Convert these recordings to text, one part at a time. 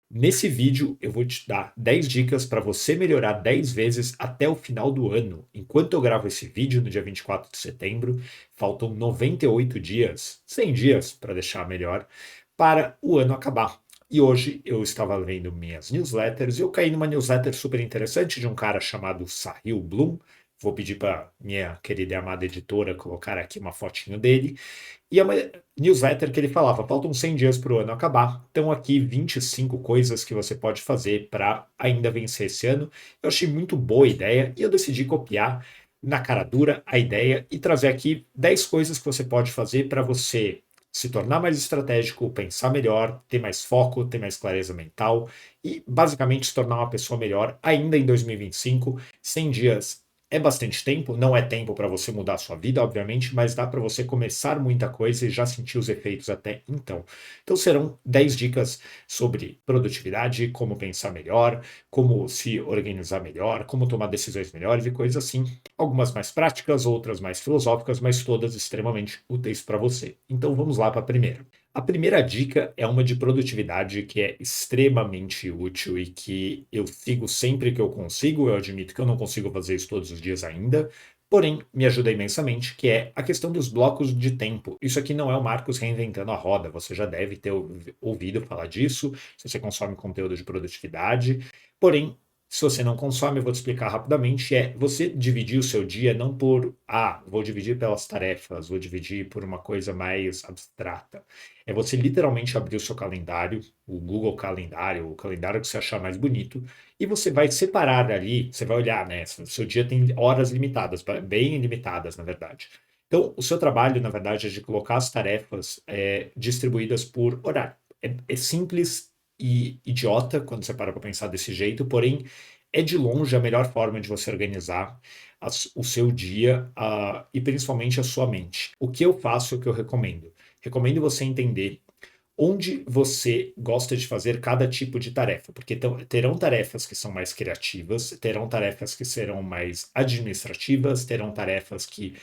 Nesse vídeo, eu vou te dar 10 dicas para você melhorar 10 vezes até o final do ano. Enquanto eu gravo esse vídeo, no dia 24 de setembro, faltam 98 dias, 100 dias para deixar melhor, para o ano acabar. E hoje eu estava lendo minhas newsletters e eu caí numa newsletter super interessante de um cara chamado Sahil Bloom. Vou pedir para minha querida e amada editora colocar aqui uma fotinho dele. E é uma newsletter que ele falava, faltam 100 dias para o ano acabar, então aqui 25 coisas que você pode fazer para ainda vencer esse ano. Eu achei muito boa a ideia e eu decidi copiar na cara dura a ideia e trazer aqui 10 coisas que você pode fazer para você se tornar mais estratégico, pensar melhor, ter mais foco, ter mais clareza mental e basicamente se tornar uma pessoa melhor ainda em 2025. 100 dias é bastante tempo, não é tempo para você mudar a sua vida, obviamente, mas dá para você começar muita coisa e já sentir os efeitos até então. Então serão 10 dicas sobre produtividade, como pensar melhor, como se organizar melhor, como tomar decisões melhores e coisas assim. Algumas mais práticas, outras mais filosóficas, mas todas extremamente úteis para você. Então vamos lá para a primeira. A primeira dica é uma de produtividade que é extremamente útil e que eu sigo sempre que eu consigo. Eu admito que eu não consigo fazer isso todos os dias ainda, porém me ajuda imensamente, que é a questão dos blocos de tempo. Isso aqui não é o Marcos reinventando a roda, você já deve ter ouvido falar disso, se você consome conteúdo de produtividade. Porém, se você não consome, eu vou te explicar rapidamente, é você dividir o seu dia não por, vou dividir pelas tarefas, vou dividir por uma coisa mais abstrata. É você literalmente abrir o seu calendário, o Google Calendário, o calendário que você achar mais bonito, e você vai separar ali, você vai olhar, né? Seu dia tem horas limitadas, bem limitadas, na verdade. Então, o seu trabalho, na verdade, é de colocar as tarefas distribuídas por horário. É simples e idiota quando você para pensar desse jeito, porém, é de longe a melhor forma de você organizar o seu dia e principalmente a sua mente. O que eu faço, o que eu recomendo? Recomendo você entender onde você gosta de fazer cada tipo de tarefa, porque terão tarefas que são mais criativas, terão tarefas que serão mais administrativas, terão tarefas que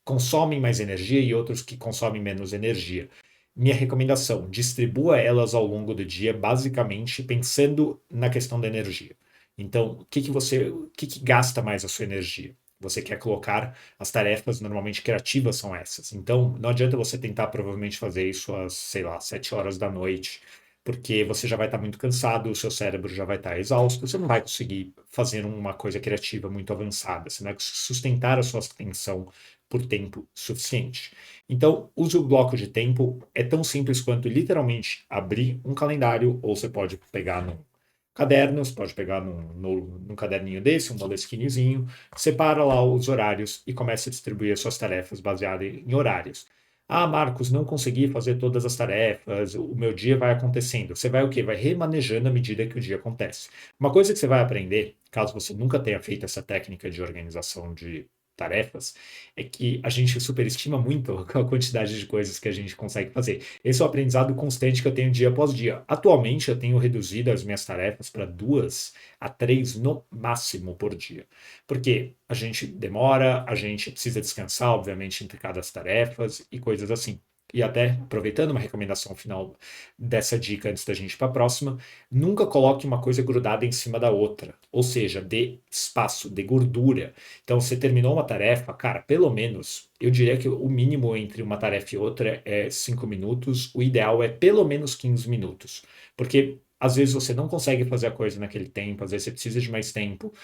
consomem mais energia e outros que consomem menos energia. Minha recomendação: distribua elas ao longo do dia, basicamente pensando na questão da energia. Então, o que gasta mais a sua energia? Você quer colocar as tarefas normalmente criativas são essas. Então, não adianta você tentar provavelmente fazer isso às, sei lá, 7 horas da noite, porque você já vai estar muito cansado, o seu cérebro já vai estar exausto, você não vai conseguir fazer uma coisa criativa muito avançada, você não vai sustentar a sua atenção por tempo suficiente. Então, use o bloco de tempo, é tão simples quanto literalmente abrir um calendário, ou você pode pegar num caderno, você pode pegar num caderninho desse, um Moleskinizinho, separa lá os horários e começa a distribuir as suas tarefas baseadas em horários. Marcos, não consegui fazer todas as tarefas, o meu dia vai acontecendo. Você vai o quê? Vai remanejando à medida que o dia acontece. Uma coisa que você vai aprender, caso você nunca tenha feito essa técnica de organização de tarefas, é que a gente superestima muito a quantidade de coisas que a gente consegue fazer. Esse é o aprendizado constante que eu tenho dia após dia. Atualmente, eu tenho reduzido as minhas tarefas para 2 a 3 no máximo por dia. Porque a gente demora, a gente precisa descansar, obviamente, entre cada tarefas e coisas assim. E até, aproveitando uma recomendação final dessa dica antes da gente ir para a próxima, nunca coloque uma coisa grudada em cima da outra. Ou seja, dê espaço, dê gordura. Então, você terminou uma tarefa, cara, pelo menos, eu diria que o mínimo entre uma tarefa e outra é 5 minutos, o ideal é pelo menos 15 minutos. Porque às vezes você não consegue fazer a coisa naquele tempo, às vezes você precisa de mais tempo,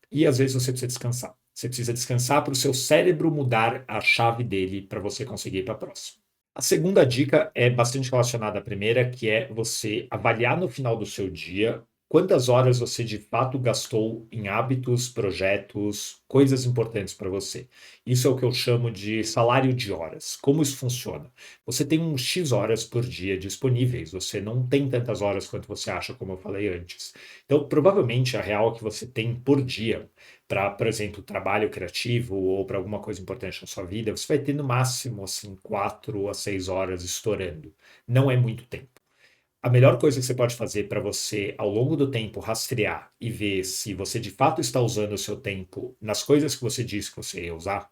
e às vezes você precisa descansar. Você precisa descansar para o seu cérebro mudar a chave dele para você conseguir ir para a próxima. A segunda dica é bastante relacionada à primeira, que é você avaliar no final do seu dia quantas horas você de fato gastou em hábitos, projetos, coisas importantes para você. Isso é o que eu chamo de salário de horas. Como isso funciona? Você tem um X horas por dia disponíveis, você não tem tantas horas quanto você acha, como eu falei antes. Então, provavelmente a real que você tem por dia para, por exemplo, trabalho criativo ou para alguma coisa importante na sua vida, você vai ter no máximo assim 4 a 6 horas estourando. Não é muito tempo. A melhor coisa que você pode fazer para você, ao longo do tempo, rastrear e ver se você de fato está usando o seu tempo nas coisas que você disse que você ia usar,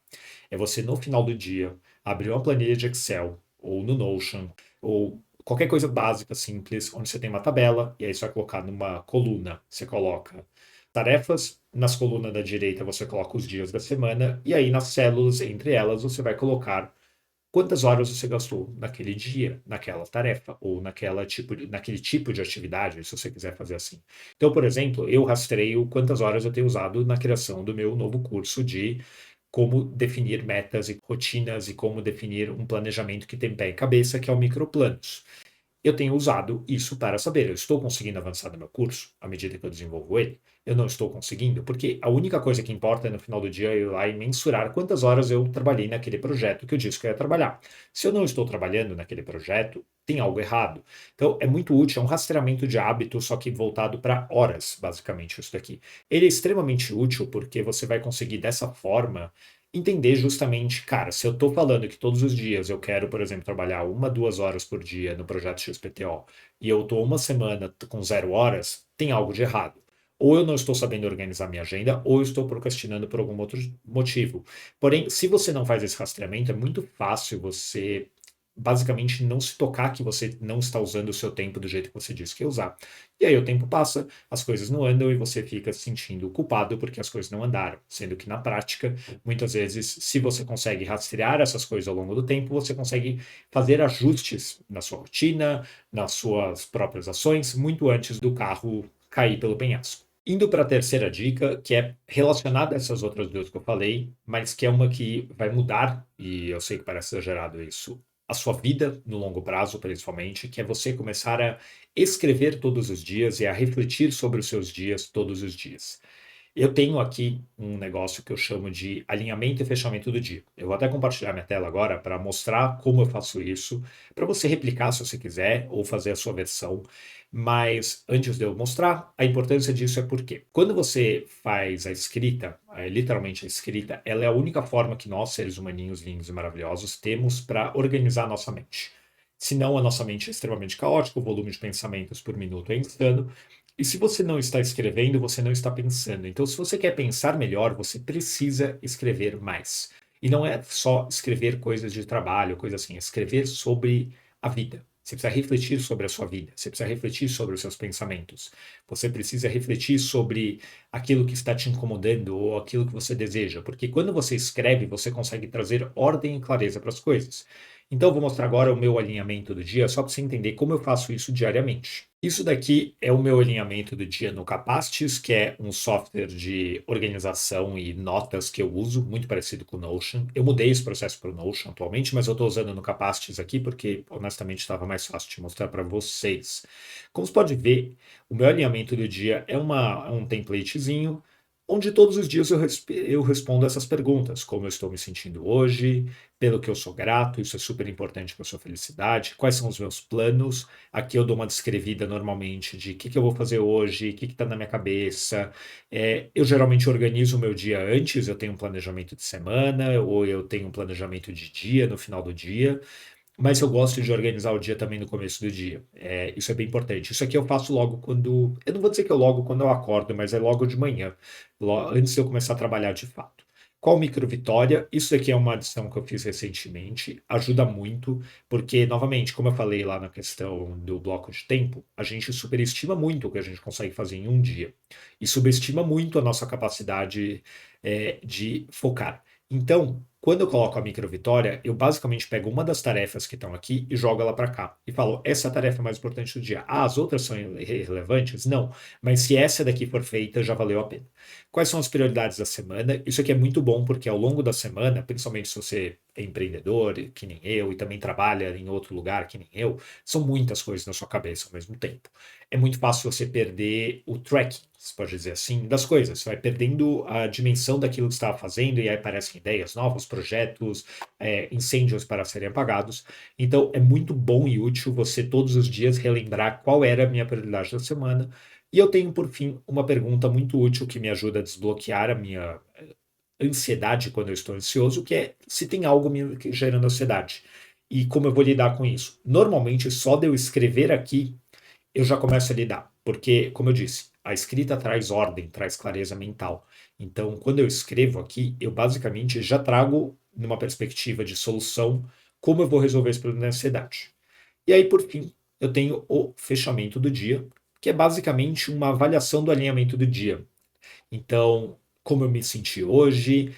é você, no final do dia, abrir uma planilha de Excel ou no Notion ou qualquer coisa básica, simples, onde você tem uma tabela, e aí você vai colocar numa coluna, você coloca tarefas, nas colunas da direita você coloca os dias da semana, e aí nas células, entre elas, você vai colocar quantas horas você gastou naquele dia, naquela tarefa, ou naquele tipo de atividade, se você quiser fazer assim. Então, por exemplo, eu rastreio quantas horas eu tenho usado na criação do meu novo curso de como definir metas e rotinas e como definir um planejamento que tem pé e cabeça, que é o microplanos. Eu tenho usado isso para saber, eu estou conseguindo avançar no meu curso à medida que eu desenvolvo ele? Eu não estou conseguindo, porque a única coisa que importa no final do dia é ir lá e mensurar quantas horas eu trabalhei naquele projeto que eu disse que eu ia trabalhar. Se eu não estou trabalhando naquele projeto, tem algo errado. Então, é muito útil, é um rastreamento de hábito, só que voltado para horas, basicamente, isso daqui. Ele é extremamente útil porque você vai conseguir, dessa forma, entender justamente, cara, se eu estou falando que todos os dias eu quero, por exemplo, trabalhar 1, 2 horas por dia no projeto XPTO e eu estou uma semana com 0 horas, tem algo de errado. Ou eu não estou sabendo organizar minha agenda, ou eu estou procrastinando por algum outro motivo. Porém, se você não faz esse rastreamento, é muito fácil você basicamente não se tocar que você não está usando o seu tempo do jeito que você disse que ia usar. E aí o tempo passa, as coisas não andam e você fica se sentindo culpado porque as coisas não andaram. Sendo que na prática, muitas vezes, se você consegue rastrear essas coisas ao longo do tempo, você consegue fazer ajustes na sua rotina, nas suas próprias ações, muito antes do carro cair pelo penhasco. Indo para a terceira dica, que é relacionada a essas outras duas que eu falei, mas que é uma que vai mudar, e eu sei que parece exagerado isso, a sua vida no longo prazo, principalmente, que é você começar a escrever todos os dias e a refletir sobre os seus dias todos os dias. Eu tenho aqui um negócio que eu chamo de alinhamento e fechamento do dia. Eu vou até compartilhar minha tela agora para mostrar como eu faço isso, para você replicar se você quiser ou fazer a sua versão. Mas antes de eu mostrar, a importância disso é porque quando você faz a escrita, literalmente a escrita, ela é a única forma que nós, seres humaninhos lindos e maravilhosos, temos para organizar a nossa mente. Senão a nossa mente é extremamente caótica, o volume de pensamentos por minuto é insano, e se você não está escrevendo, você não está pensando. Então, se você quer pensar melhor, você precisa escrever mais. E não é só escrever coisas de trabalho, coisa assim, é escrever sobre a vida. Você precisa refletir sobre a sua vida, você precisa refletir sobre os seus pensamentos, você precisa refletir sobre aquilo que está te incomodando ou aquilo que você deseja, porque quando você escreve, você consegue trazer ordem e clareza para as coisas. Então, eu vou mostrar agora o meu alinhamento do dia, só para você entender como eu faço isso diariamente. Isso daqui é o meu alinhamento do dia no Capacities, que é um software de organização e notas que eu uso, muito parecido com o Notion. Eu mudei esse processo para o Notion atualmente, mas eu estou usando no Capacities aqui porque, honestamente, estava mais fácil de mostrar para vocês. Como você pode ver, o meu alinhamento do dia é um templatezinho, onde todos os dias eu respondo essas perguntas, como eu estou me sentindo hoje, pelo que eu sou grato, isso é super importante para a sua felicidade, quais são os meus planos. Aqui eu dou uma descrevida normalmente de o que eu vou fazer hoje, o que está na minha cabeça. Eu geralmente organizo o meu dia antes, eu tenho um planejamento de semana, ou eu tenho um planejamento de dia no final do dia. Mas eu gosto de organizar o dia também no começo do dia. Isso é bem importante. Isso aqui eu faço logo quando. Eu não vou dizer que eu logo quando eu acordo, mas é logo de manhã, antes de eu começar a trabalhar de fato. Qual micro vitória? Isso aqui é uma adição que eu fiz recentemente, ajuda muito, porque, novamente, como eu falei lá na questão do bloco de tempo, a gente superestima muito o que a gente consegue fazer em um dia e subestima muito a nossa capacidade, de focar. Então, quando eu coloco a micro vitória, eu basicamente pego uma das tarefas que estão aqui e jogo ela para cá. E falo, essa é a tarefa mais importante do dia. Ah, as outras são irrelevantes? Não. Mas se essa daqui for feita, já valeu a pena. Quais são as prioridades da semana? Isso aqui é muito bom porque ao longo da semana, principalmente se você é empreendedor, que nem eu, e também trabalha em outro lugar, que nem eu, são muitas coisas na sua cabeça ao mesmo tempo. É muito fácil você perder o tracking, se pode dizer assim, das coisas. Você vai perdendo a dimensão daquilo que você estava fazendo e aí aparecem ideias novas, projetos, incêndios para serem apagados. Então, é muito bom e útil você todos os dias relembrar qual era a minha prioridade da semana. E eu tenho, por fim, uma pergunta muito útil que me ajuda a desbloquear a minha ansiedade quando eu estou ansioso, que é se tem algo me gerando ansiedade. E como eu vou lidar com isso? Normalmente, só de eu escrever aqui, eu já começo a lidar. Porque, como eu disse, a escrita traz ordem, traz clareza mental. Então, quando eu escrevo aqui, eu basicamente já trago, numa perspectiva de solução, como eu vou resolver esse problema da ansiedade. E aí, por fim, eu tenho o fechamento do dia, que é basicamente uma avaliação do alinhamento do dia. Então, como eu me senti hoje,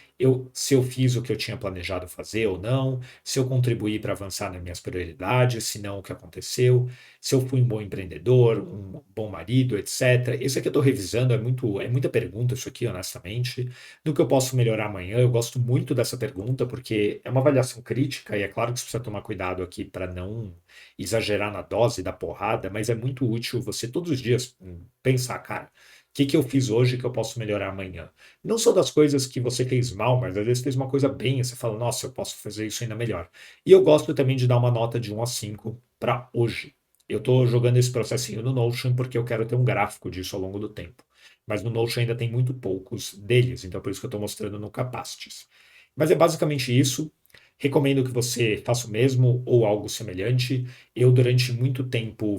se eu fiz o que eu tinha planejado fazer ou não, se eu contribuí para avançar nas minhas prioridades, se não, o que aconteceu, se eu fui um bom empreendedor, um bom marido, etc. Isso aqui eu estou revisando, é muita pergunta isso aqui, honestamente. No que eu posso melhorar amanhã, eu gosto muito dessa pergunta, porque é uma avaliação crítica, e é claro que você precisa tomar cuidado aqui para não exagerar na dose da porrada, mas é muito útil você todos os dias pensar, cara, que eu fiz hoje que eu posso melhorar amanhã? Não só das coisas que você fez mal, mas às vezes fez uma coisa bem e você fala, nossa, eu posso fazer isso ainda melhor. E eu gosto também de dar uma nota de 1 a 5 para hoje. Eu estou jogando esse processinho no Notion porque eu quero ter um gráfico disso ao longo do tempo. Mas no Notion ainda tem muito poucos deles, então por isso que eu estou mostrando no Capacities. Mas é basicamente isso. Recomendo que você faça o mesmo ou algo semelhante. Eu, durante muito tempo,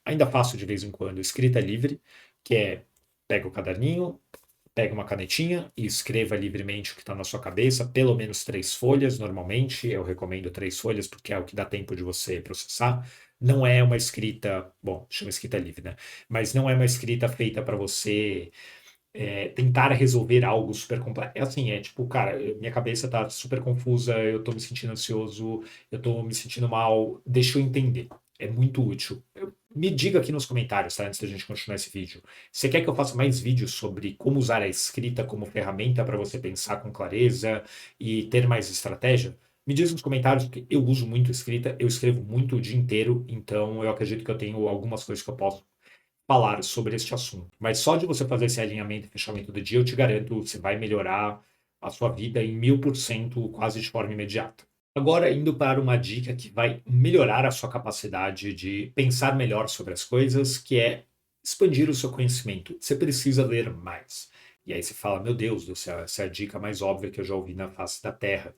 ainda faço de vez em quando, escrita livre, que é pega o caderninho, pega uma canetinha e escreva livremente o que está na sua cabeça, pelo menos 3 folhas, normalmente. Eu recomendo 3 folhas porque é o que dá tempo de você processar. Não é uma escrita, bom, chama escrita livre, né? Mas não é uma escrita feita para você tentar resolver algo super complexo. É assim, é tipo, cara, minha cabeça tá super confusa, eu tô me sentindo ansioso, eu tô me sentindo mal, deixa eu entender. É muito útil. Me diga aqui nos comentários, tá? Antes da gente continuar esse vídeo. Você quer que eu faça mais vídeos sobre como usar a escrita como ferramenta para você pensar com clareza e ter mais estratégia? Me diz nos comentários, porque eu uso muito escrita, eu escrevo muito o dia inteiro, então eu acredito que eu tenho algumas coisas que eu posso falar sobre este assunto. Mas só de você fazer esse alinhamento e fechamento do dia, eu te garanto, você vai melhorar a sua vida em 1000%, quase de forma imediata. Agora, indo para uma dica que vai melhorar a sua capacidade de pensar melhor sobre as coisas, que é expandir o seu conhecimento. Você precisa ler mais. E aí você fala, meu Deus do céu, essa é a dica mais óbvia que eu já ouvi na face da Terra.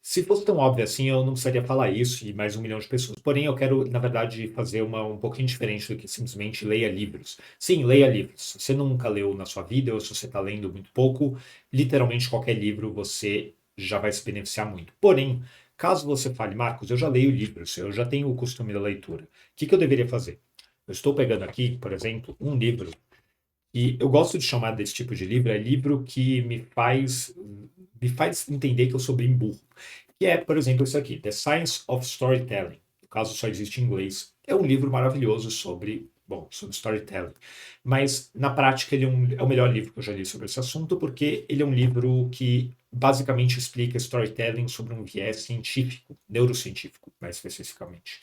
Se fosse tão óbvio assim, eu não precisaria falar isso e mais 1 milhão de pessoas. Porém, eu quero, na verdade, fazer um pouquinho diferente do que simplesmente leia livros. Sim, leia livros. Se você nunca leu na sua vida ou se você está lendo muito pouco, literalmente qualquer livro você já vai se beneficiar muito. Porém, caso você fale, Marcos, eu já leio livros, eu já tenho o costume da leitura, o que eu deveria fazer? Eu estou pegando aqui, por exemplo, um livro e eu gosto de chamar desse tipo de livro, é livro que me faz entender que eu sou bem burro. Que é, por exemplo, isso aqui, The Science of Storytelling. No caso, só existe em inglês. É um livro maravilhoso sobre storytelling. Mas, na prática, ele é o melhor livro que eu já li sobre esse assunto, porque ele é um livro que basicamente explica storytelling sobre um viés científico, neurocientífico, mais especificamente.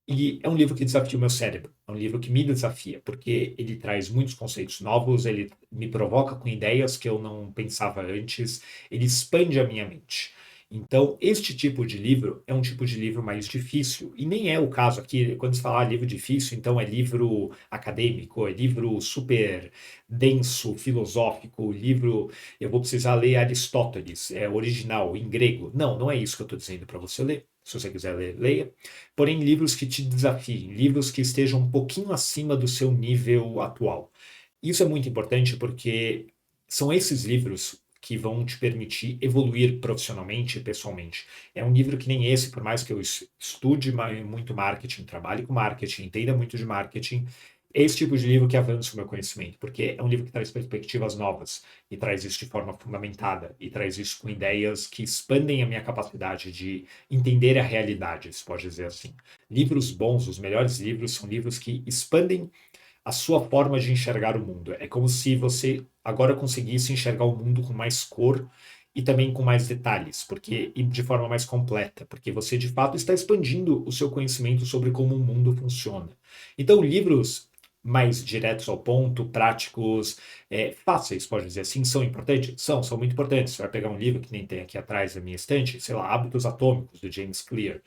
E é um livro que desafia o meu cérebro, é um livro que me desafia, porque ele traz muitos conceitos novos, ele me provoca com ideias que eu não pensava antes, ele expande a minha mente. Então, este tipo de livro é um tipo de livro mais difícil, e nem é o caso aqui, quando se fala livro difícil, então é livro acadêmico, é livro super denso, filosófico, livro, eu vou precisar ler Aristóteles, é original, em grego. Não, não é isso que eu estou dizendo para você ler. Se você quiser ler, leia. Porém, livros que te desafiem, livros que estejam um pouquinho acima do seu nível atual. Isso é muito importante porque são esses livros que vão te permitir evoluir profissionalmente e pessoalmente. É um livro que nem esse, por mais que eu estude muito marketing, trabalhe com marketing, entenda muito de marketing, é esse tipo de livro que avança o meu conhecimento, porque é um livro que traz perspectivas novas e traz isso de forma fundamentada e traz isso com ideias que expandem a minha capacidade de entender a realidade, se pode dizer assim. Livros bons, os melhores livros, são livros que expandem a sua forma de enxergar o mundo. É como se você agora conseguisse enxergar o mundo com mais cor e também com mais detalhes, e de forma mais completa, porque você de fato está expandindo o seu conhecimento sobre como o mundo funciona. Então, livros mais diretos ao ponto, práticos, fáceis, pode dizer assim, são importantes? São muito importantes. Você vai pegar um livro que nem tem aqui atrás da minha estante, sei lá, Hábitos Atômicos, do James Clear,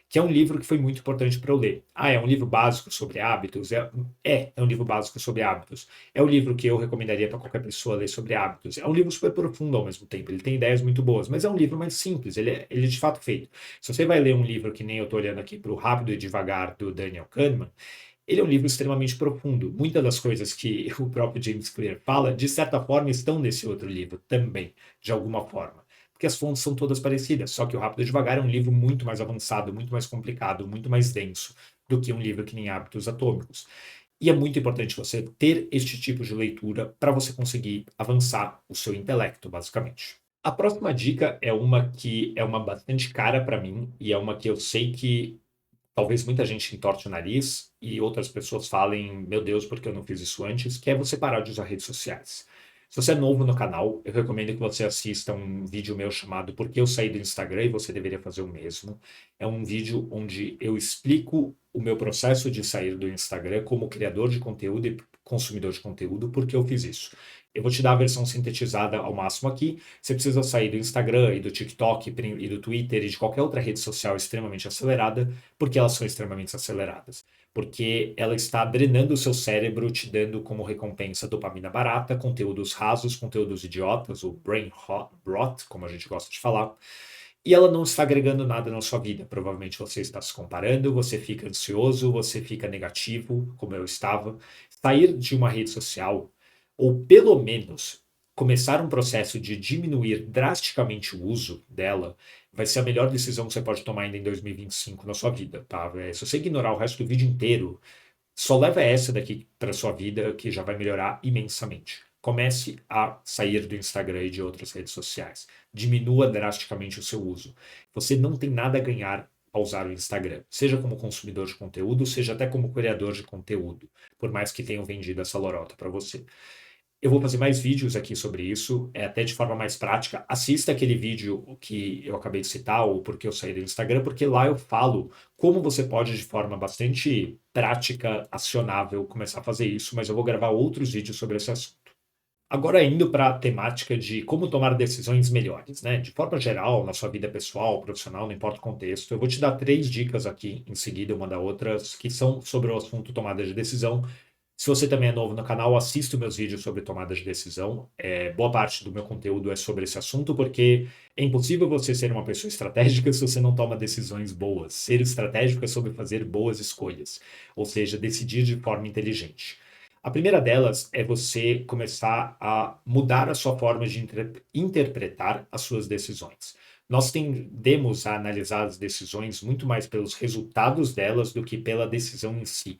que é um livro que foi muito importante para eu ler. Ah, é um livro básico sobre hábitos? É um livro básico sobre hábitos. É um livro que eu recomendaria para qualquer pessoa ler sobre hábitos. É um livro super profundo ao mesmo tempo. Ele tem ideias muito boas, mas é um livro mais simples. Ele é de fato feito. Se você vai ler um livro que nem eu estou olhando aqui para o Rápido e Devagar, do Daniel Kahneman, ele é um livro extremamente profundo. Muitas das coisas que o próprio James Clear fala, de certa forma, estão nesse outro livro também, de alguma forma. Porque as fontes são todas parecidas, só que o Rápido e Devagar é um livro muito mais avançado, muito mais complicado, muito mais denso. do que um livro que nem Hábitos Atômicos. E é muito importante você ter este tipo de leitura para você conseguir avançar o seu intelecto, basicamente. A próxima dica é uma que é uma bastante cara para mim e é uma que eu sei que talvez muita gente entorte o nariz e outras pessoas falem, meu Deus, por que eu não fiz isso antes? Que é você parar de usar redes sociais. Se você é novo no canal, eu recomendo que você assista um vídeo meu chamado Por que eu saí do Instagram e você deveria fazer o mesmo. É um vídeo onde eu explico o meu processo de sair do Instagram como criador de conteúdo e consumidor de conteúdo, porque eu fiz isso. Eu vou te dar a versão sintetizada ao máximo aqui. Você precisa sair do Instagram e do TikTok e do Twitter e de qualquer outra rede social extremamente acelerada, porque elas são extremamente aceleradas. Porque ela está drenando o seu cérebro, te dando como recompensa dopamina barata, conteúdos rasos, conteúdos idiotas, o brain rot, como a gente gosta de falar. E ela não está agregando nada na sua vida. Provavelmente você está se comparando, você fica ansioso, você fica negativo, como eu estava. Sair de uma rede social, ou pelo menos começar um processo de diminuir drasticamente o uso dela, vai ser a melhor decisão que você pode tomar ainda em 2025 na sua vida, tá? Se você ignorar o resto do vídeo inteiro, só leva essa daqui para sua vida que já vai melhorar imensamente. Comece a sair do Instagram e de outras redes sociais. Diminua drasticamente o seu uso. Você não tem nada a ganhar ao usar o Instagram, seja como consumidor de conteúdo, seja até como criador de conteúdo, por mais que tenham vendido essa lorota para você. Eu vou fazer mais vídeos aqui sobre isso, até de forma mais prática. Assista aquele vídeo que eu acabei de citar, ou porque eu saí do Instagram, porque lá eu falo como você pode, de forma bastante prática, acionável, começar a fazer isso, mas eu vou gravar outros vídeos sobre esse assunto. Agora indo para a temática de como tomar decisões melhores, né? De forma geral, na sua vida pessoal, profissional, não importa o contexto, eu vou te dar 3 dicas aqui em seguida, uma da outra, que são sobre o assunto tomada de decisão. Se você também é novo no canal, assista os meus vídeos sobre tomada de decisão. Boa parte do meu conteúdo é sobre esse assunto, porque é impossível você ser uma pessoa estratégica se você não toma decisões boas. Ser estratégico é sobre fazer boas escolhas, ou seja, decidir de forma inteligente. A primeira delas é você começar a mudar a sua forma de interpretar as suas decisões. Nós tendemos a analisar as decisões muito mais pelos resultados delas do que pela decisão em si.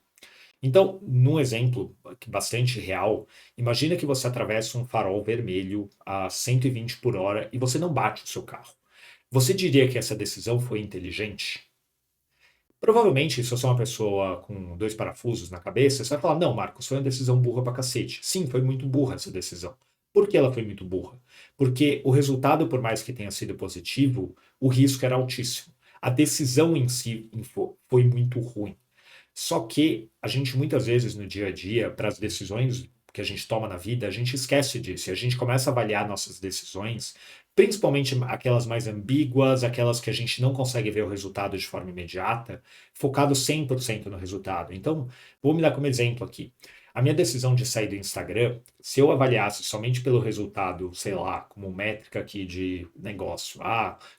Então, num exemplo bastante real, imagina que você atravessa um farol vermelho a 120 por hora e você não bate o seu carro. Você diria que essa decisão foi inteligente? Provavelmente, se você é uma pessoa com 2 parafusos na cabeça, você vai falar: não, Marcos, foi uma decisão burra pra cacete. Sim, foi muito burra essa decisão. Por que ela foi muito burra? Porque o resultado, por mais que tenha sido positivo, o risco era altíssimo. A decisão em si foi muito ruim. Só que a gente muitas vezes no dia a dia, para as decisões que a gente toma na vida, a gente esquece disso e a gente começa a avaliar nossas decisões, principalmente aquelas mais ambíguas, aquelas que a gente não consegue ver o resultado de forma imediata, focado 100% no resultado. Então, vou me dar como exemplo aqui. A minha decisão de sair do Instagram, se eu avaliasse somente pelo resultado, sei lá, como métrica aqui de negócio,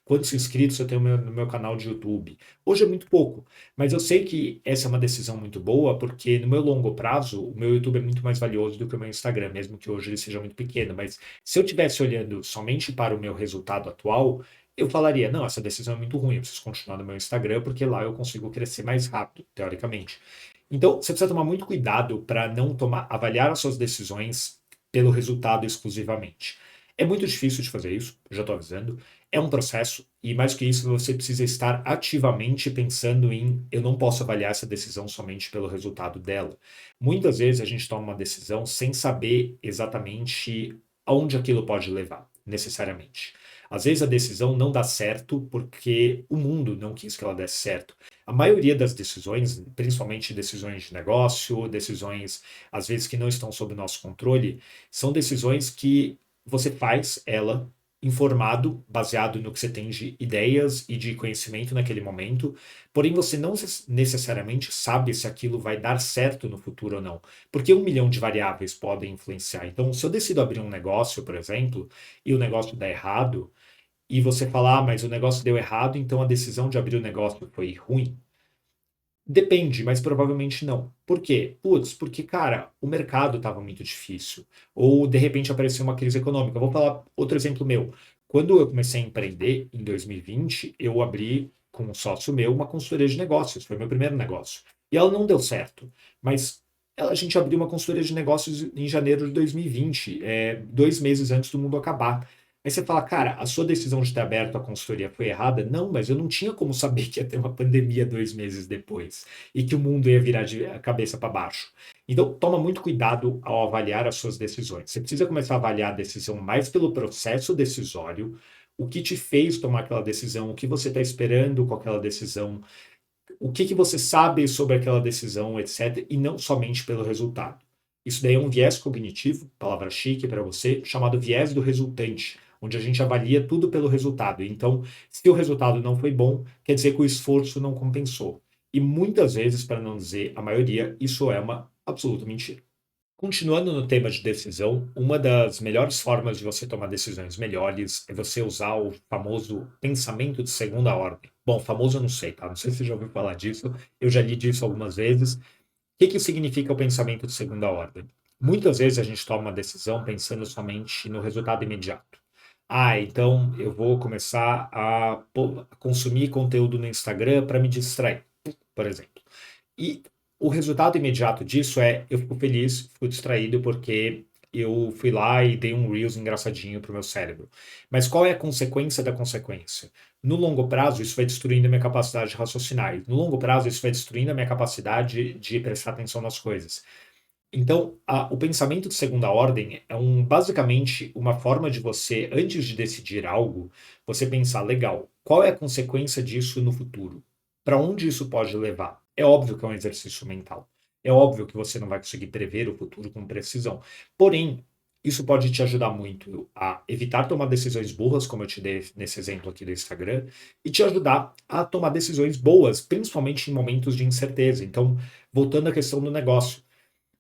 quantos inscritos eu tenho no meu canal de YouTube? Hoje é muito pouco, mas eu sei que essa é uma decisão muito boa, porque no meu longo prazo, o meu YouTube é muito mais valioso do que o meu Instagram, mesmo que hoje ele seja muito pequeno. Mas se eu estivesse olhando somente para o meu resultado atual, eu falaria: não, essa decisão é muito ruim, eu preciso continuar no meu Instagram, porque lá eu consigo crescer mais rápido, teoricamente. Então, você precisa tomar muito cuidado para não avaliar as suas decisões pelo resultado exclusivamente. É muito difícil de fazer isso, já estou avisando. É um processo, e mais que isso, você precisa estar ativamente pensando em: eu não posso avaliar essa decisão somente pelo resultado dela. Muitas vezes a gente toma uma decisão sem saber exatamente aonde aquilo pode levar, necessariamente. Às vezes a decisão não dá certo porque o mundo não quis que ela desse certo. A maioria das decisões, principalmente decisões de negócio, decisões às vezes que não estão sob o nosso controle, são decisões que você faz ela informado, baseado no que você tem de ideias e de conhecimento naquele momento, porém você não necessariamente sabe se aquilo vai dar certo no futuro ou não, porque 1 milhão de variáveis podem influenciar. Então, se eu decido abrir um negócio, por exemplo, e o negócio dá errado, e você falar: mas o negócio deu errado, então a decisão de abrir o negócio foi ruim. Depende, mas provavelmente não. Por quê? Putz, porque, cara, o mercado estava muito difícil. Ou, de repente, apareceu uma crise econômica. Vou falar outro exemplo meu. Quando eu comecei a empreender, em 2020, eu abri com um sócio meu uma consultoria de negócios. Foi meu primeiro negócio. E ela não deu certo. Mas a gente abriu uma consultoria de negócios em janeiro de 2020, 2 meses antes do mundo acabar. Aí você fala, cara, a sua decisão de ter aberto a consultoria foi errada? Não, mas eu não tinha como saber que ia ter uma pandemia 2 meses depois e que o mundo ia virar de a cabeça para baixo. Então, toma muito cuidado ao avaliar as suas decisões. Você precisa começar a avaliar a decisão mais pelo processo decisório, o que te fez tomar aquela decisão, o que você está esperando com aquela decisão, o que você sabe sobre aquela decisão, etc., e não somente pelo resultado. Isso daí é um viés cognitivo, palavra chique para você, chamado viés do resultante, onde a gente avalia tudo pelo resultado. Então, se o resultado não foi bom, quer dizer que o esforço não compensou. E muitas vezes, para não dizer a maioria, isso é uma absoluta mentira. Continuando no tema de decisão, uma das melhores formas de você tomar decisões melhores é você usar o famoso pensamento de segunda ordem. Bom, famoso eu não sei, tá? Não sei se você já ouviu falar disso, eu já li disso algumas vezes. O que significa o pensamento de segunda ordem? Muitas vezes a gente toma uma decisão pensando somente no resultado imediato. Ah, então eu vou começar a consumir conteúdo no Instagram para me distrair, por exemplo. E o resultado imediato disso é eu fico feliz, fico distraído porque eu fui lá e dei um Reels engraçadinho pro meu cérebro. Mas qual é a consequência da consequência? No longo prazo, isso vai destruindo a minha capacidade de raciocinar. No longo prazo, isso vai destruindo a minha capacidade de prestar atenção nas coisas. Então, o pensamento de segunda ordem é basicamente uma forma de você, antes de decidir algo, você pensar, legal, qual é a consequência disso no futuro? Para onde isso pode levar? É óbvio que é um exercício mental. É óbvio que você não vai conseguir prever o futuro com precisão. Porém, isso pode te ajudar muito a evitar tomar decisões burras, como eu te dei nesse exemplo aqui do Instagram, e te ajudar a tomar decisões boas, principalmente em momentos de incerteza. Então, voltando à questão do negócio.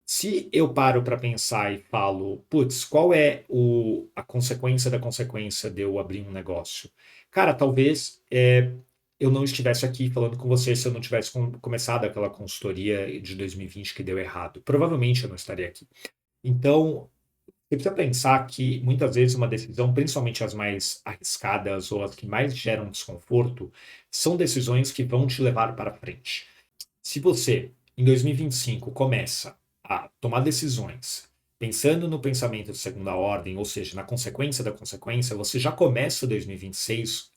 Se eu paro para pensar e falo, putz, qual é a consequência da consequência de eu abrir um negócio? Cara, talvez eu não estivesse aqui falando com você se eu não tivesse começado aquela consultoria de 2020 que deu errado. Provavelmente eu não estaria aqui. Então, você precisa pensar que muitas vezes uma decisão, principalmente as mais arriscadas ou as que mais geram desconforto, são decisões que vão te levar para frente. Se você, em 2025, começa a tomar decisões pensando no pensamento de segunda ordem, ou seja, na consequência da consequência, você já começa 2026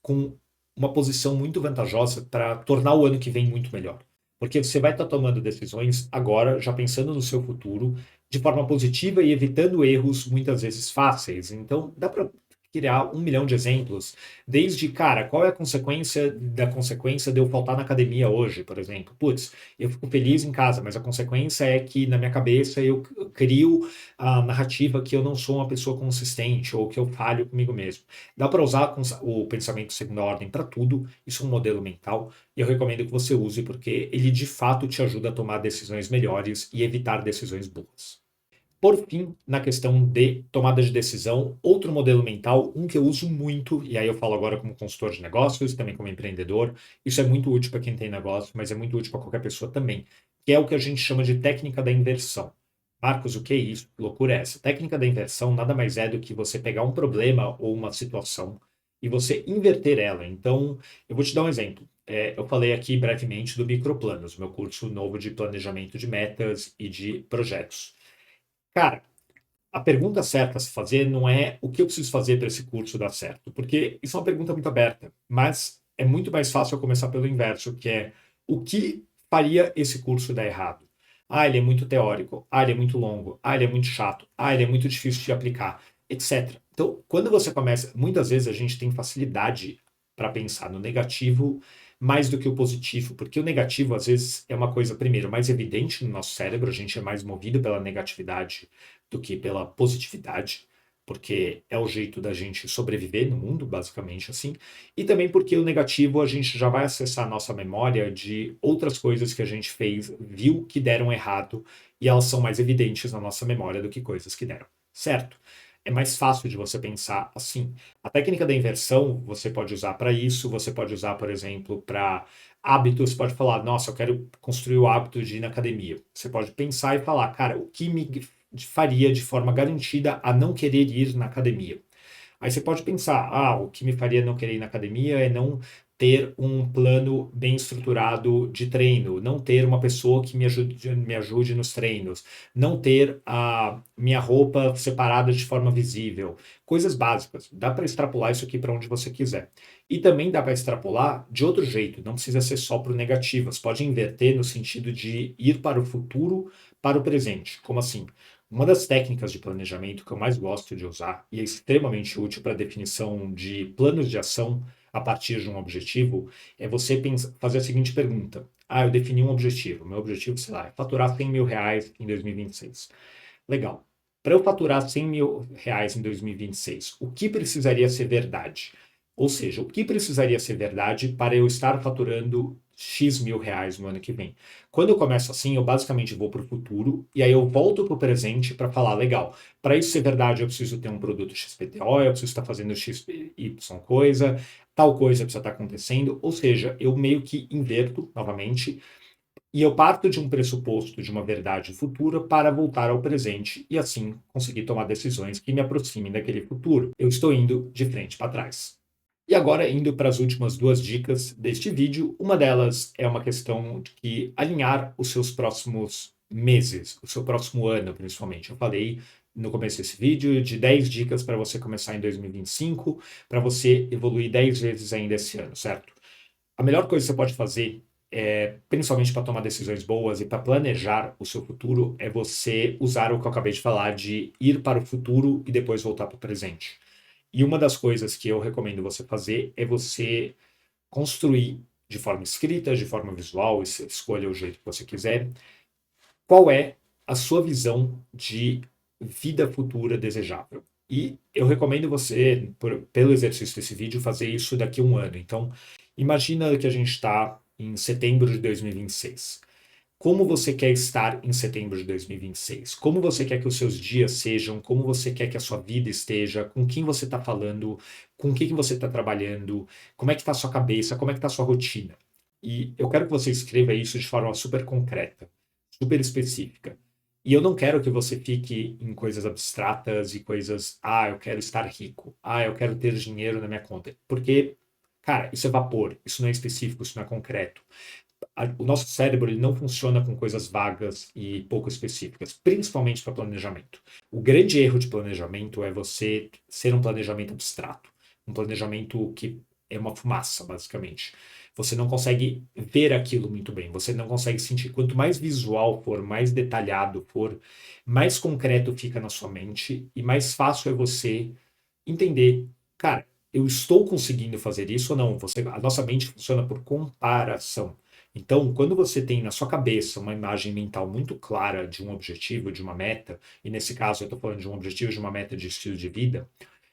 com uma posição muito vantajosa para tornar o ano que vem muito melhor. Porque você vai estar tomando decisões agora, já pensando no seu futuro, de forma positiva e evitando erros muitas vezes fáceis. Então, dá para criar 1 milhão de exemplos. Desde, cara, qual é a consequência da consequência de eu faltar na academia hoje, por exemplo? Putz, eu fico feliz em casa, mas a consequência é que na minha cabeça eu crio a narrativa que eu não sou uma pessoa consistente ou que eu falho comigo mesmo. Dá para usar o pensamento de segunda ordem para tudo, isso é um modelo mental, e eu recomendo que você use porque ele de fato te ajuda a tomar decisões melhores e evitar decisões burras. Por fim, na questão de tomada de decisão, outro modelo mental, um que eu uso muito, e aí eu falo agora como consultor de negócios, também como empreendedor, isso é muito útil para quem tem negócio, mas é muito útil para qualquer pessoa também, que é o que a gente chama de técnica da inversão. Marcos, o que é isso? Que loucura é essa? Técnica da inversão nada mais é do que você pegar um problema ou uma situação e você inverter ela. Então, eu vou te dar um exemplo. Eu falei aqui brevemente do Microplanos, meu curso novo de planejamento de metas e de projetos. Cara, a pergunta certa a se fazer não é o que eu preciso fazer para esse curso dar certo, porque isso é uma pergunta muito aberta, mas é muito mais fácil eu começar pelo inverso, que é o que faria esse curso dar errado? Ah, ele é muito teórico. Ah, ele é muito longo. Ah, ele é muito chato. Ah, ele é muito difícil de aplicar, etc. Então, quando você começa, muitas vezes a gente tem facilidade para pensar no negativo mais do que o positivo, porque o negativo às vezes é uma coisa, primeiro, mais evidente no nosso cérebro, a gente é mais movido pela negatividade do que pela positividade, porque é o jeito da gente sobreviver no mundo, basicamente assim, e também porque o negativo a gente já vai acessar a nossa memória de outras coisas que a gente fez, viu que deram errado, e elas são mais evidentes na nossa memória do que coisas que deram certo. É mais fácil de você pensar assim. A técnica da inversão você pode usar para isso, você pode usar, por exemplo, para hábitos, você pode falar, nossa, eu quero construir o hábito de ir na academia. Você pode pensar e falar, cara, o que me faria de forma garantida a não querer ir na academia? Aí você pode pensar, o que me faria não querer ir na academia é não ter um plano bem estruturado de treino, não ter uma pessoa que me ajude nos treinos, não ter a minha roupa separada de forma visível. Coisas básicas. Dá para extrapolar isso aqui para onde você quiser. E também dá para extrapolar de outro jeito, não precisa ser só para o negativo. Você pode inverter no sentido de ir para o futuro, para o presente. Como assim? Uma das técnicas de planejamento que eu mais gosto de usar e é extremamente útil para a definição de planos de ação a partir de um objetivo é você fazer a seguinte pergunta. Ah, eu defini um objetivo. Meu objetivo, sei lá, é faturar 100 mil reais em 2026. Legal. Para eu faturar 100 mil reais em 2026, o que precisaria ser verdade? Ou seja, o que precisaria ser verdade para eu estar faturando X mil reais no ano que vem? Quando eu começo assim, eu basicamente vou para o futuro e aí eu volto para o presente para falar, legal, para isso ser verdade eu preciso ter um produto XPTO, eu preciso estar fazendo XY coisa, tal coisa precisa estar acontecendo, ou seja, eu meio que inverto novamente e eu parto de um pressuposto de uma verdade futura para voltar ao presente e assim conseguir tomar decisões que me aproximem daquele futuro. Eu estou indo de frente para trás. E agora, indo para as últimas duas dicas deste vídeo, uma delas é uma questão de que alinhar os seus próximos meses, o seu próximo ano, principalmente. Eu falei no começo desse vídeo de 10 dicas para você começar em 2025, para você evoluir 10 vezes ainda esse ano, certo? A melhor coisa que você pode fazer, principalmente para tomar decisões boas e para planejar o seu futuro, é você usar o que eu acabei de falar de ir para o futuro e depois voltar para o presente. E uma das coisas que eu recomendo você fazer é você construir de forma escrita, de forma visual, escolha o jeito que você quiser, qual é a sua visão de vida futura desejável. E eu recomendo você, pelo exercício desse vídeo, fazer isso daqui a um ano. Então, imagina que a gente está em setembro de 2026. Como você quer estar em setembro de 2026? Como você quer que os seus dias sejam? Como você quer que a sua vida esteja? Com quem você está falando? Com o que você está trabalhando? Como é que está a sua cabeça? Como é que está a sua rotina? E eu quero que você escreva isso de forma super concreta, super específica. E eu não quero que você fique em coisas abstratas e coisas, ah, eu quero estar rico, ah, eu quero ter dinheiro na minha conta. Porque, cara, isso é vapor, isso não é específico, isso não é concreto. O nosso cérebro ele não funciona com coisas vagas e pouco específicas, principalmente para planejamento. O grande erro de planejamento é você ser um planejamento abstrato, um planejamento que é uma fumaça, basicamente. Você não consegue ver aquilo muito bem, você não consegue sentir. Quanto mais visual for, mais detalhado for, mais concreto fica na sua mente e mais fácil é você entender, cara, eu estou conseguindo fazer isso ou não? A nossa mente funciona por comparação. Então, quando você tem na sua cabeça uma imagem mental muito clara de um objetivo, de uma meta, e nesse caso eu estou falando de um objetivo, de uma meta de estilo de vida,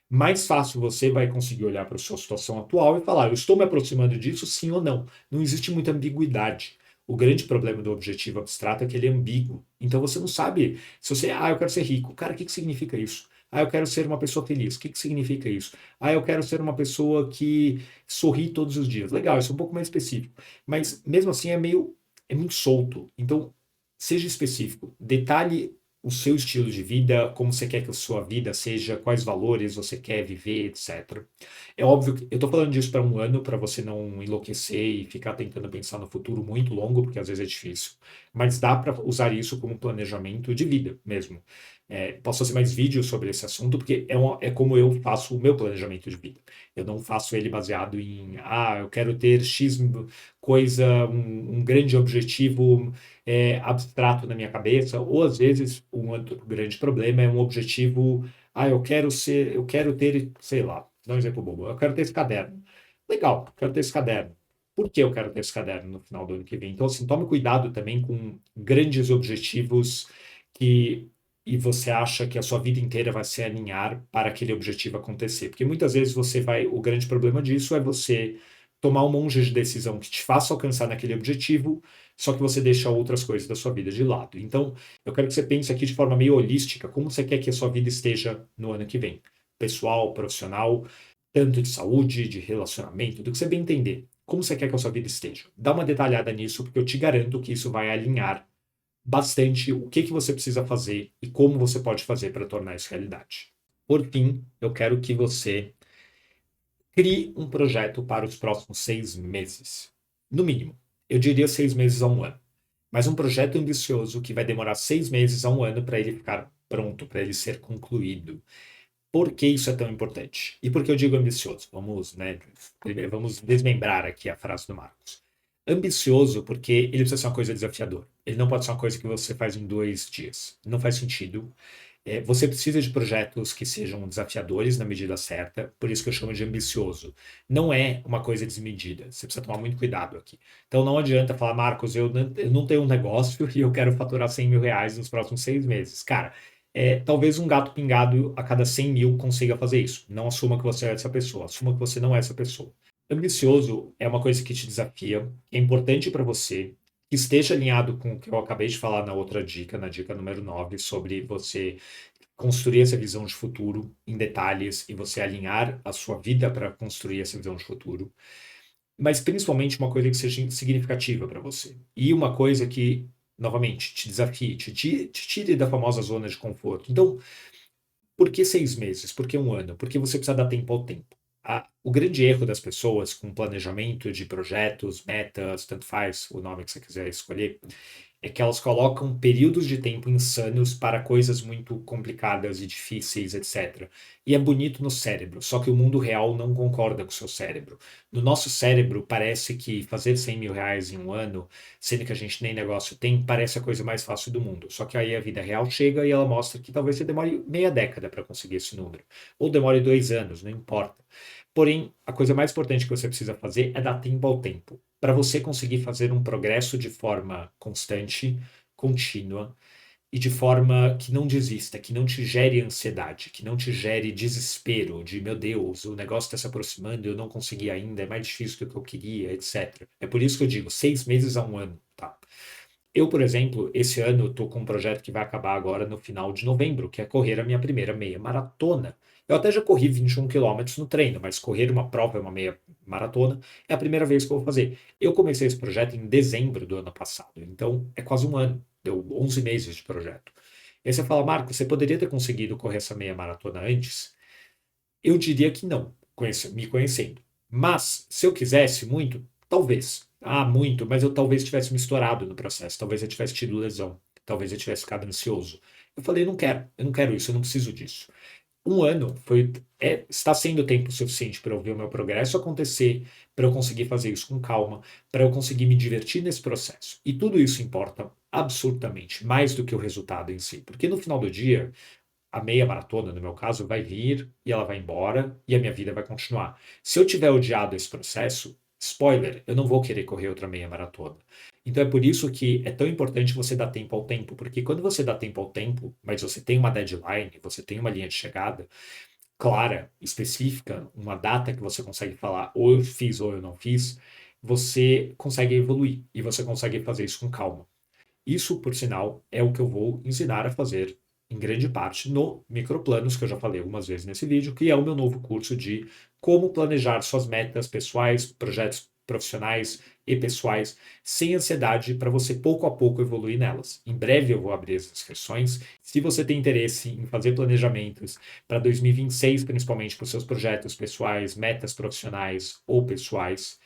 mais fácil você vai conseguir olhar para a sua situação atual e falar: eu estou me aproximando disso, sim ou não. Não existe muita ambiguidade. O grande problema do objetivo abstrato é que ele é ambíguo. Então você não sabe se você, eu quero ser rico. Cara, o que que significa isso? Ah, eu quero ser uma pessoa feliz. O que que significa isso? Ah, eu quero ser uma pessoa que sorri todos os dias. Legal, isso é um pouco mais específico. Mas mesmo assim é muito solto. Então, seja específico. Detalhe o seu estilo de vida, como você quer que a sua vida seja, quais valores você quer viver, etc. É óbvio que eu estou falando disso para um ano, para você não enlouquecer e ficar tentando pensar no futuro muito longo, porque às vezes é difícil. Mas dá para usar isso como planejamento de vida mesmo. Posso fazer mais vídeos sobre esse assunto, porque é como eu faço o meu planejamento de vida. Eu não faço ele baseado em, eu quero ter X coisa, um grande objetivo abstrato na minha cabeça, ou às vezes um outro grande problema é um objetivo, eu quero ter, sei lá, dá um exemplo bobo, eu quero ter esse caderno. Legal, quero ter esse caderno. Por que eu quero ter esse caderno no final do ano que vem? Então, assim, tome cuidado também com grandes objetivos que e você acha que a sua vida inteira vai se alinhar para aquele objetivo acontecer. Porque muitas vezes o grande problema disso é você tomar um monte de decisão que te faça alcançar naquele objetivo, só que você deixa outras coisas da sua vida de lado. Então, eu quero que você pense aqui de forma meio holística, como você quer que a sua vida esteja no ano que vem. Pessoal, profissional, tanto de saúde, de relacionamento, do que você bem entender. Como você quer que a sua vida esteja. Dá uma detalhada nisso, porque eu te garanto que isso vai alinhar bastante o que você precisa fazer e como você pode fazer para tornar isso realidade. Por fim, eu quero que você Crie um projeto para os próximos 6 meses. No mínimo. Eu diria 6 meses a um ano. Mas um projeto ambicioso que vai demorar 6 meses a um ano para ele ficar pronto, para ele ser concluído. Por que isso é tão importante? E por que eu digo ambicioso? Vamos, né, primeiro vamos desmembrar aqui a frase do Marcos. Ambicioso porque ele precisa ser uma coisa desafiadora. Ele não pode ser uma coisa que você faz em 2 dias. Não faz sentido. Você precisa de projetos que sejam desafiadores na medida certa, por isso que eu chamo de ambicioso. Não é uma coisa desmedida, você precisa tomar muito cuidado aqui. Então não adianta falar, Marcos, eu não tenho um negócio e eu quero faturar 100 mil reais nos próximos 6 meses. Cara, talvez um gato pingado a cada 100 mil consiga fazer isso. Não assuma que você é essa pessoa, assuma que você não é essa pessoa. Ambicioso é uma coisa que te desafia, é importante para você, que esteja alinhado com o que eu acabei de falar na outra dica, na dica número 9 sobre você construir essa visão de futuro em detalhes e você alinhar a sua vida para construir essa visão de futuro, mas principalmente uma coisa que seja significativa para você. E uma coisa que, novamente, te desafie, te tire da famosa zona de conforto. Então, por que 6 meses? Por que um ano? Porque você precisa dar tempo ao tempo. O grande erro das pessoas com planejamento de projetos, metas, tanto faz o nome que você quiser escolher, é que elas colocam períodos de tempo insanos para coisas muito complicadas e difíceis, etc. E é bonito no cérebro, só que o mundo real não concorda com o seu cérebro. No nosso cérebro, parece que fazer 100 mil reais em um ano, sendo que a gente nem negócio tem, parece a coisa mais fácil do mundo. Só que aí a vida real chega e ela mostra que talvez você demore meia década para conseguir esse número, ou demore 2 anos, não importa. Porém, a coisa mais importante que você precisa fazer é dar tempo ao tempo, para você conseguir fazer um progresso de forma constante, contínua e de forma que não desista, que não te gere ansiedade, que não te gere desespero de meu Deus, o negócio está se aproximando, eu não consegui ainda, é mais difícil do que eu queria, etc. É por isso que eu digo 6 meses a um ano, tá? Eu, por exemplo, esse ano estou com um projeto que vai acabar agora no final de novembro, que é correr a minha primeira meia maratona. Eu até já corri 21 quilômetros no treino, mas correr uma prova, uma meia maratona, é a primeira vez que eu vou fazer. Eu comecei esse projeto em dezembro do ano passado, então é quase um ano, deu 11 meses de projeto. E aí você fala, Marco, você poderia ter conseguido correr essa meia maratona antes? Eu diria que não, me conhecendo. Mas, se eu quisesse muito, talvez. Ah, muito, mas eu talvez tivesse me estourado no processo, talvez eu tivesse tido lesão, talvez eu tivesse ficado ansioso. Eu falei, eu não quero isso, eu não preciso disso. Um ano está sendo tempo suficiente para eu ver o meu progresso acontecer, para eu conseguir fazer isso com calma, para eu conseguir me divertir nesse processo. E tudo isso importa absolutamente mais do que o resultado em si, porque no final do dia a meia maratona, no meu caso, vai vir e ela vai embora e a minha vida vai continuar. Se eu tiver odiado esse processo, spoiler, eu não vou querer correr outra meia maratona. Então é por isso que é tão importante você dar tempo ao tempo, porque quando você dá tempo ao tempo, mas você tem uma deadline, você tem uma linha de chegada clara, específica, uma data que você consegue falar ou eu fiz ou eu não fiz, você consegue evoluir e você consegue fazer isso com calma. Isso, por sinal, é o que eu vou ensinar a fazer em grande parte no Microplanos, que eu já falei algumas vezes nesse vídeo, que é o meu novo curso de como planejar suas metas pessoais, projetos profissionais e pessoais, sem ansiedade, para você pouco a pouco evoluir nelas. Em breve eu vou abrir as inscrições. Se você tem interesse em fazer planejamentos para 2026, principalmente para os seus projetos pessoais, metas profissionais ou pessoais,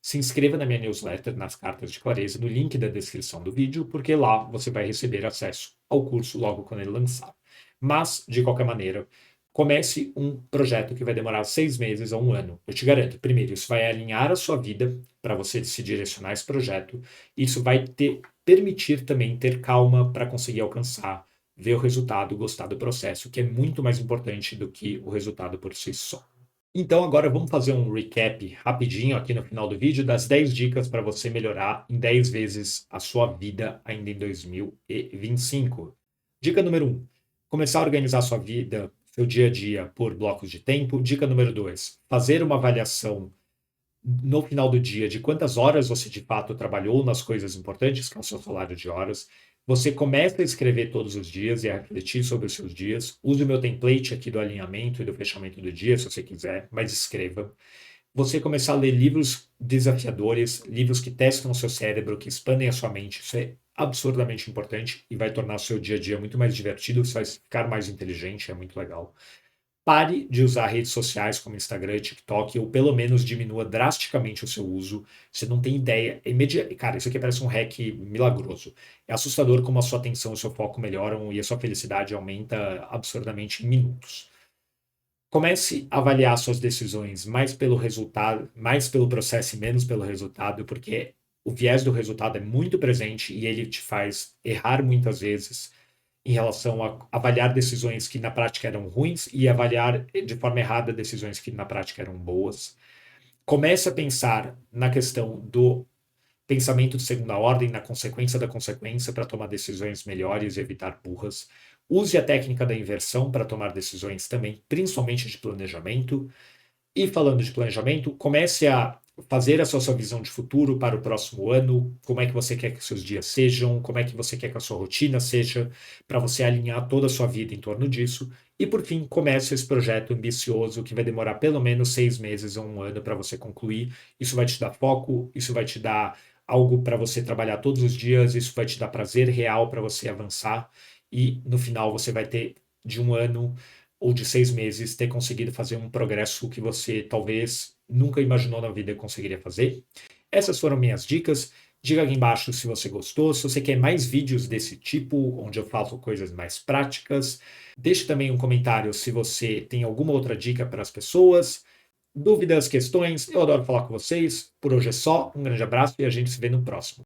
se inscreva na minha newsletter, nas cartas de clareza, no link da descrição do vídeo, porque lá você vai receber acesso ao curso logo quando ele lançar. Mas, de qualquer maneira, comece um projeto que vai demorar 6 meses a um ano. Eu te garanto, primeiro, isso vai alinhar a sua vida para você se direcionar a esse projeto. Isso vai te permitir também ter calma para conseguir alcançar, ver o resultado, gostar do processo, que é muito mais importante do que o resultado por si só. Então, agora vamos fazer um recap rapidinho aqui no final do vídeo das 10 dicas para você melhorar em 10 vezes a sua vida ainda em 2025. Dica número 1: começar a organizar sua vida, seu dia a dia por blocos de tempo. Dica número 2: fazer uma avaliação no final do dia de quantas horas você de fato trabalhou nas coisas importantes, que é o seu salário de horas. Você começa a escrever todos os dias e a refletir sobre os seus dias. Use o meu template aqui do alinhamento e do fechamento do dia, se você quiser, mas escreva. Você começar a ler livros desafiadores, livros que testam o seu cérebro, que expandem a sua mente. Isso é absurdamente importante e vai tornar o seu dia a dia muito mais divertido. Você vai ficar mais inteligente, é muito legal. Pare de usar redes sociais como Instagram e TikTok, ou pelo menos diminua drasticamente o seu uso. Você não tem ideia. Cara, isso aqui parece um hack milagroso. É assustador como a sua atenção e o seu foco melhoram e a sua felicidade aumenta absurdamente em minutos. Comece a avaliar suas decisões mais pelo resultado, mais pelo processo e menos pelo resultado, porque o viés do resultado é muito presente e ele te faz errar muitas vezes em relação a avaliar decisões que na prática eram ruins e avaliar de forma errada decisões que na prática eram boas. Comece a pensar na questão do pensamento de segunda ordem, na consequência da consequência, para tomar decisões melhores e evitar burras. Use a técnica da inversão para tomar decisões também, principalmente de planejamento. E falando de planejamento, comece a fazer essa sua visão de futuro para o próximo ano, como é que você quer que seus dias sejam, como é que você quer que a sua rotina seja, para você alinhar toda a sua vida em torno disso. E por fim, comece esse projeto ambicioso que vai demorar pelo menos 6 meses ou um ano para você concluir. Isso vai te dar foco, isso vai te dar algo para você trabalhar todos os dias, isso vai te dar prazer real para você avançar e no final você vai ter de um ano ou de 6 meses ter conseguido fazer um progresso que você talvez nunca imaginou na vida que conseguiria fazer. Essas foram minhas dicas. Diga aqui embaixo se você gostou, se você quer mais vídeos desse tipo, onde eu falo coisas mais práticas. Deixe também um comentário se você tem alguma outra dica para as pessoas. Dúvidas, questões, eu adoro falar com vocês. Por hoje é só, um grande abraço e a gente se vê no próximo.